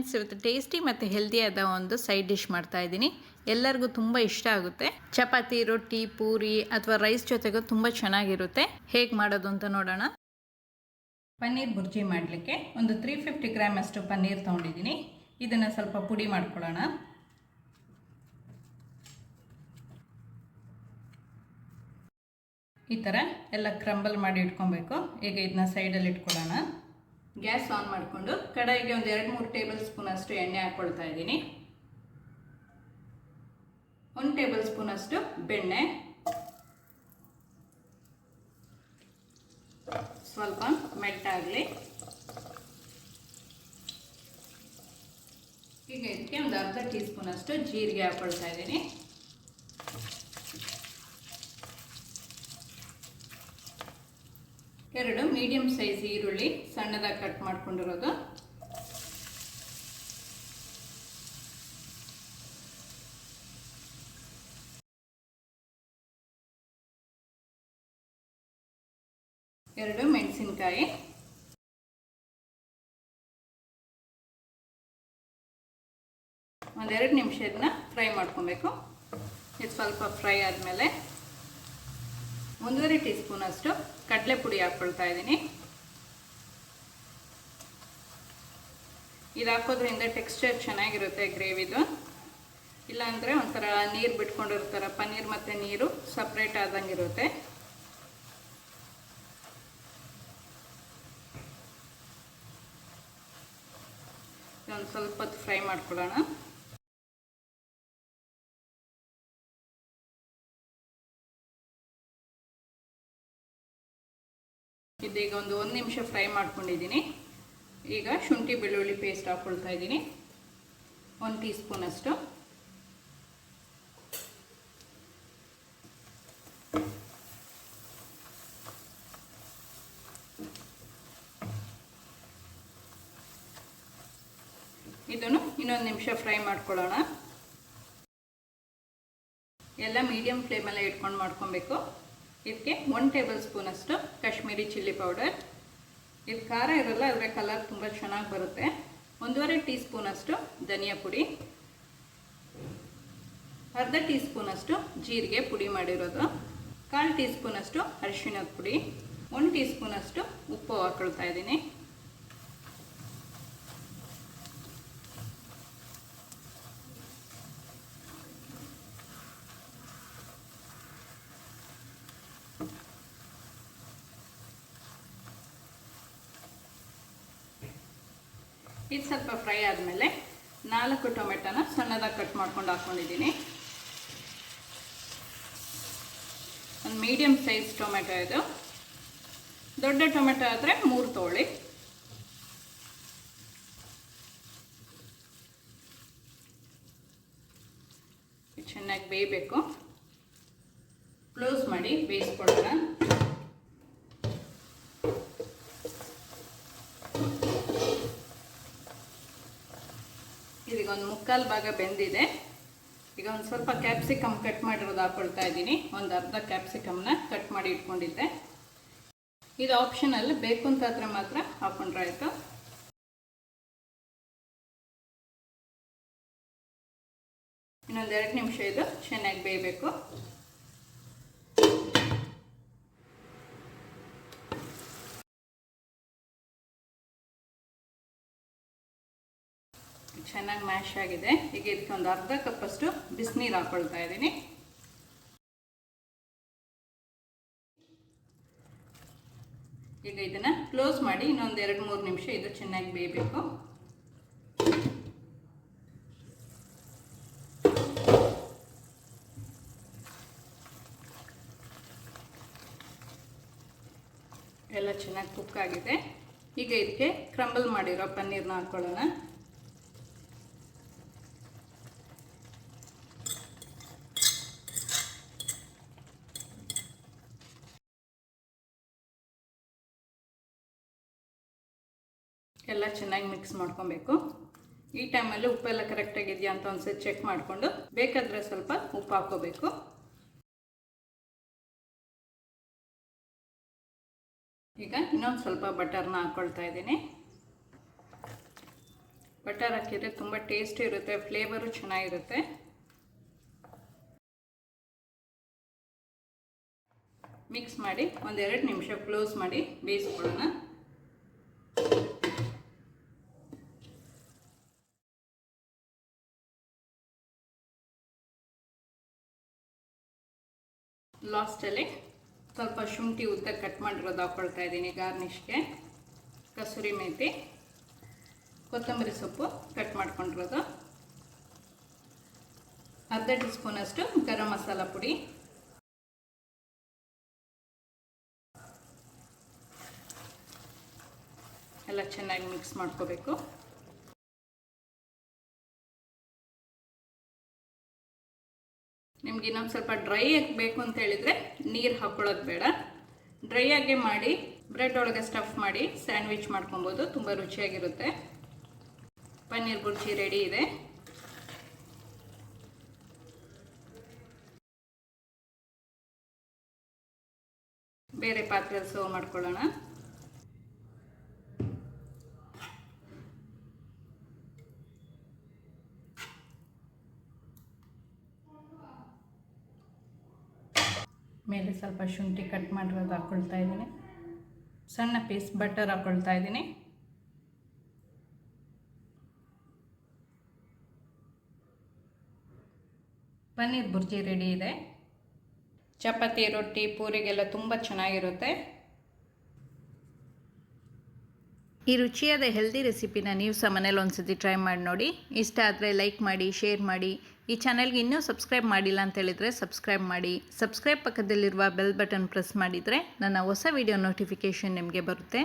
Friends, ಇವತ್ತು tasty ಮತ್ತು ಹೆಲ್ದಿಯಾದ ಒಂದು ಸೈಡ್ ಡಿಶ್ ಮಾಡ್ತಾ ಇದ್ದೀನಿ. ಎಲ್ಲರಿಗೂ ತುಂಬ ಇಷ್ಟ ಆಗುತ್ತೆ. ಚಪಾತಿ, ರೊಟ್ಟಿ, ಪೂರಿ ಅಥವಾ ರೈಸ್ ಜೊತೆಗೂ ತುಂಬ ಚೆನ್ನಾಗಿರುತ್ತೆ. ಹೇಗೆ ಮಾಡೋದು ಅಂತ ನೋಡೋಣ. ಪನ್ನೀರ್ ಬುರ್ಜಿ ಮಾಡಲಿಕ್ಕೆ ಒಂದು 350 ಗ್ರಾಮ್ ಅಷ್ಟು ಪನ್ನೀರ್ ತೊಗೊಂಡಿದ್ದೀನಿ. ಇದನ್ನು ಸ್ವಲ್ಪ ಪುಡಿ ಮಾಡ್ಕೊಳ್ಳೋಣ. ಈ ಥರ ಎಲ್ಲ ಕ್ರಂಬಲ್ ಮಾಡಿ ಇಟ್ಕೊಬೇಕು. ಈಗ ಇದನ್ನ ಸೈಡಲ್ಲಿ ಇಟ್ಕೊಳ್ಳೋಣ. ಗ್ಯಾಸ್ ಆನ್ ಮಾಡಿಕೊಂಡು ಕಡಾಯಿಗೆ ಒಂದು 2-3 ಟೇಬಲ್ ಸ್ಪೂನ್ ಅಷ್ಟು ಎಣ್ಣೆ ಹಾಕ್ಕೊಳ್ತಾ ಇದ್ದೀನಿ. 1 ಟೇಬಲ್ ಸ್ಪೂನ್ ಅಷ್ಟು ಬೆಣ್ಣೆ, ಸ್ವಲ್ಪ ಮೆಲ್ಟ್ ಆಗಲಿ. ಈಗ ಇದಕ್ಕೆ ಒಂದು ಅರ್ಧ ಟೀ ಸ್ಪೂನ್ ಅಷ್ಟು ಜೀರಿಗೆ ಹಾಕ್ಕೊಳ್ತಾ ಇದ್ದೀನಿ. ಎರಡು ಮೀಡಿಯಂ ಸೈಜ್ ಈರುಳ್ಳಿ ಸಣ್ಣದಾಗಿ ಕಟ್ ಮಾಡ್ಕೊಂಡಿರೋದು, ಎರಡು ಮೆಣಸಿನಕಾಯಿ, ಒಂದೆರಡು ನಿಮಿಷ ಇದನ್ನ ಫ್ರೈ ಮಾಡ್ಕೊಬೇಕು. ಇದು ಸ್ವಲ್ಪ ಫ್ರೈ ಆದಮೇಲೆ 1.5 ಟೀ ಸ್ಪೂನ್ ಅಷ್ಟು ಕಡಲೆ ಪುಡಿ ಹಾಕ್ಕೊಳ್ತಾ ಇದ್ದೀನಿ. ಇದು ಹಾಕೋದ್ರಿಂದ ಟೆಕ್ಸ್ಚರ್ ಚೆನ್ನಾಗಿರುತ್ತೆ ಗ್ರೇವಿದು. ಇಲ್ಲಾಂದರೆ ಒಂಥರ ನೀರು ಬಿಟ್ಕೊಂಡಿರ್ತಾರೆ, ಪನ್ನೀರ್ ಮತ್ತು ನೀರು ಸಪ್ರೇಟ್ ಆದಂಗಿರುತ್ತೆ. ಒಂದು ಸ್ವಲ್ಪ ಹೊತ್ತು ಫ್ರೈ ಮಾಡ್ಕೊಳ್ಳೋಣ. ಇದೀಗ ಒಂದು 1 ನಿಮಿಷ ಫ್ರೈ ಮಾಡ್ಕೊಂಡಿದ್ದೀನಿ. ಈಗ ಶುಂಠಿ ಬೆಳ್ಳುಳ್ಳಿ ಪೇಸ್ಟ್ ಹಾಕ್ಕೊಳ್ತಾ ಇದ್ದೀನಿ, 1 ಟೀ ಸ್ಪೂನ್ ಅಷ್ಟು. ಇದನ್ನು ಇನ್ನೊಂದು ನಿಮಿಷ ಫ್ರೈ ಮಾಡ್ಕೊಳ್ಳೋಣ. ಎಲ್ಲ ಮೀಡಿಯಂ ಫ್ಲೇಮಲ್ಲೇ ಇಟ್ಕೊಂಡು ಮಾಡ್ಕೊಬೇಕು. ಇದಕ್ಕೆ 1 ಟೇಬಲ್ ಸ್ಪೂನ್ ಅಷ್ಟು ಕಾಶ್ಮೀರಿ ಚಿಲ್ಲಿ ಪೌಡರ್. ಇದು ಖಾರ ಇರಲ್ಲ, ಆದರೆ ಕಲರ್ ತುಂಬ ಚೆನ್ನಾಗಿ ಬರುತ್ತೆ. 1.5 ಟೀ ಸ್ಪೂನ್ ಅಷ್ಟು ಧನಿಯಾ ಪುಡಿ, ಅರ್ಧ ಟೀ ಸ್ಪೂನ್ ಅಷ್ಟು ಜೀರಿಗೆ ಪುಡಿ ಮಾಡಿರೋದು, 1/4 ಟೀ ಸ್ಪೂನ್ ಅಷ್ಟು ಅರಿಶಿಣದ ಪುಡಿ, 1 ಟೀ ಸ್ಪೂನ್ ಅಷ್ಟು ಉಪ್ಪು ಹಾಕೊಳ್ತಾ ಇದ್ದೀನಿ. ಇದು ಸ್ವಲ್ಪ ಫ್ರೈ ಆದಮೇಲೆ 4 ಟೊಮೆಟೊನ ಸಣ್ಣದಾಗಿ ಕಟ್ ಮಾಡ್ಕೊಂಡು ಹಾಕ್ಕೊಂಡಿದ್ದೀನಿ. ಒಂದು ಮೀಡಿಯಂ ಸೈಜ್ ಟೊಮೆಟೊ ಇದು. ದೊಡ್ಡ ಟೊಮೆಟೊ ಆದರೆ 3 ತೊಗೊಳ್ಳಿ. ಚೆನ್ನಾಗಿ ಬೇಯಬೇಕು. ಕ್ಲೋಸ್ ಮಾಡಿ ಬೇಯಿಸ್ಕೊಳ್ಳೋಣ. ಇದೀಗ ಒಂದು 1/4 ಭಾಗ ಬೆಂದಿದೆ. ಈಗ ಒಂದು ಸ್ವಲ್ಪ ಕ್ಯಾಪ್ಸಿಕಮ್ ಕಟ್ ಮಾಡಿರೋದು ಹಾಕ್ಕೊಳ್ತಾ ಇದ್ದೀನಿ. ಒಂದು ಅರ್ಧ ಕ್ಯಾಪ್ಸಿಕಮ್ನ ಕಟ್ ಮಾಡಿ ಇಟ್ಕೊಂಡಿದ್ದೆ. ಇದು ಆಪ್ಷನಲ್, ಬೇಕು ಅಂತ ಮಾತ್ರ ಹಾಕ್ಕೊಂಡ್ರೆ ಆಯಿತು. ಇನ್ನೊಂದು 2 ನಿಮಿಷ ಇದು ಚೆನ್ನಾಗಿ ಬೇಯಬೇಕು. ಚೆನ್ನಾಗಿ ಮ್ಯಾಶ್ ಆಗಿದೆ. ಈಗ ಇದಕ್ಕೆ ಒಂದು ಅರ್ಧ ಕಪ್ಪಷ್ಟು ಬಿಸಿನೀರು ಹಾಕ್ಕೊಳ್ತಾ ಇದ್ದೀನಿ. ಈಗ ಇದನ್ನು ಕ್ಲೋಸ್ ಮಾಡಿ ಇನ್ನೊಂದು 2-3 ನಿಮಿಷ ಇದು ಚೆನ್ನಾಗಿ ಬೇಯಬೇಕು. ಎಲ್ಲ ಚೆನ್ನಾಗಿ ಕುಕ್ ಆಗಿದೆ. ಈಗ ಇದಕ್ಕೆ ಕ್ರಂಬಲ್ ಮಾಡಿರೋ ಪನ್ನೀರ್ನ ಹಾಕ್ಕೊಳ್ಳೋಣ. ಎಲ್ಲ ಚೆನ್ನಾಗಿ ಮಿಕ್ಸ್ ಮಾಡ್ಕೊಬೇಕು. ಈ ಟೈಮಲ್ಲಿ ಉಪ್ಪೆಲ್ಲ ಕರೆಕ್ಟಾಗಿದೆಯಾ ಅಂತ ಒಂದ್ಸರಿ ಚೆಕ್ ಮಾಡಿಕೊಂಡು ಬೇಕಾದರೆ ಸ್ವಲ್ಪ ಉಪ್ಪು ಹಾಕ್ಕೋಬೇಕು. ಈಗ ಇನ್ನೊಂದು ಸ್ವಲ್ಪ ಬಟರ್ನ ಹಾಕ್ಕೊಳ್ತಾ ಇದ್ದೀನಿ. ಬಟರ್ ಹಾಕಿದರೆ ತುಂಬ ಟೇಸ್ಟ್ ಇರುತ್ತೆ, ಫ್ಲೇವರು ಚೆನ್ನಾಗಿರುತ್ತೆ. ಮಿಕ್ಸ್ ಮಾಡಿ 1-2 ನಿಮಿಷ ಕ್ಲೋಸ್ ಮಾಡಿ ಬೇಯಿಸ್ಕೊಳ್ಳೋಣ. ಲಾಸ್ಟಲ್ಲಿ ಸ್ವಲ್ಪ ಶುಂಠಿ ಉದ್ದ ಕಟ್ ಮಾಡಿರೋದು ಹಾಕ್ಕೊಳ್ತಾ ಇದ್ದೀನಿ ಗಾರ್ನಿಷ್ಗೆ. ಕಸೂರಿ ಮೇಥಿ, ಕೊತ್ತಂಬರಿ ಸೊಪ್ಪು ಕಟ್ ಮಾಡ್ಕೊಂಡಿರೋದು, ಅರ್ಧ ಟೀ ಸ್ಪೂನಷ್ಟು ಗರಂ ಮಸಾಲ ಪುಡಿ, ಎಲ್ಲ ಚೆನ್ನಾಗಿ ಮಿಕ್ಸ್ ಮಾಡ್ಕೋಬೇಕು. ನಿಮ್ಗೆ ಇನ್ನೊಂದು ಸ್ವಲ್ಪ ಡ್ರೈ ಆಗಿ ಬೇಕು ಅಂತ ಹೇಳಿದರೆ ನೀರು ಹಾಕ್ಕೊಳ್ಳೋದು ಬೇಡ. ಡ್ರೈ ಆಗೇ ಮಾಡಿ ಬ್ರೆಡ್ ಒಳಗೆ ಸ್ಟಫ್ ಮಾಡಿ ಸ್ಯಾಂಡ್ವಿಚ್ ಮಾಡ್ಕೊಬೋದು, ತುಂಬ ರುಚಿಯಾಗಿರುತ್ತೆ. ಪನ್ನೀರ್ ಬುರ್ಜಿ ರೆಡಿ ಇದೆ. ಬೇರೆ ಪಾತ್ರೆಯಲ್ಲಿ ಸರ್ವ್ ಮಾಡ್ಕೊಳ್ಳೋಣ. ಮೇಲೆ ಸ್ವಲ್ಪ ಶುಂಠಿ ಕಟ್ ಮಾಡಿರೋದು ಹಾಕ್ಕೊಳ್ತಾ ಇದ್ದೀನಿ. ಸಣ್ಣ ಪೀಸ್ ಬಟರ್ ಹಾಕ್ಕೊಳ್ತಾ ಇದ್ದೀನಿ. ಪನ್ನೀರ್ ಬುರ್ಜಿ ರೆಡಿ ಇದೆ. ಚಪಾತಿ, ರೊಟ್ಟಿ, ಪೂರಿಗೆಲ್ಲ ತುಂಬ ಚೆನ್ನಾಗಿರುತ್ತೆ. ಈ ರುಚಿಯಾದ ಹೆಲ್ದಿ ರೆಸಿಪಿನ ನೀವು ಸಹ ಮನೇಲಿ ಒಂದ್ಸತಿ ಟ್ರೈ ಮಾಡಿ ನೋಡಿ. ಇಷ್ಟ ಆದರೆ ಲೈಕ್ ಮಾಡಿ, ಶೇರ್ ಮಾಡಿ. ಈ ಚಾನಲ್ಗೆ ಇನ್ನೂ ಸಬ್ಸ್ಕ್ರೈಬ್ ಮಾಡಿಲ್ಲ ಅಂತ ಹೇಳಿದರೆ ಸಬ್ಸ್ಕ್ರೈಬ್ ಮಾಡಿ. ಸಬ್ಸ್ಕ್ರೈಬ್ ಪಕ್ಕದಲ್ಲಿರುವ ಬೆಲ್ ಬಟನ್ ಪ್ರೆಸ್ ಮಾಡಿದರೆ ನನ್ನ ಹೊಸ ವಿಡಿಯೋ ನೋಟಿಫಿಕೇಷನ್ ನಿಮಗೆ ಬರುತ್ತೆ.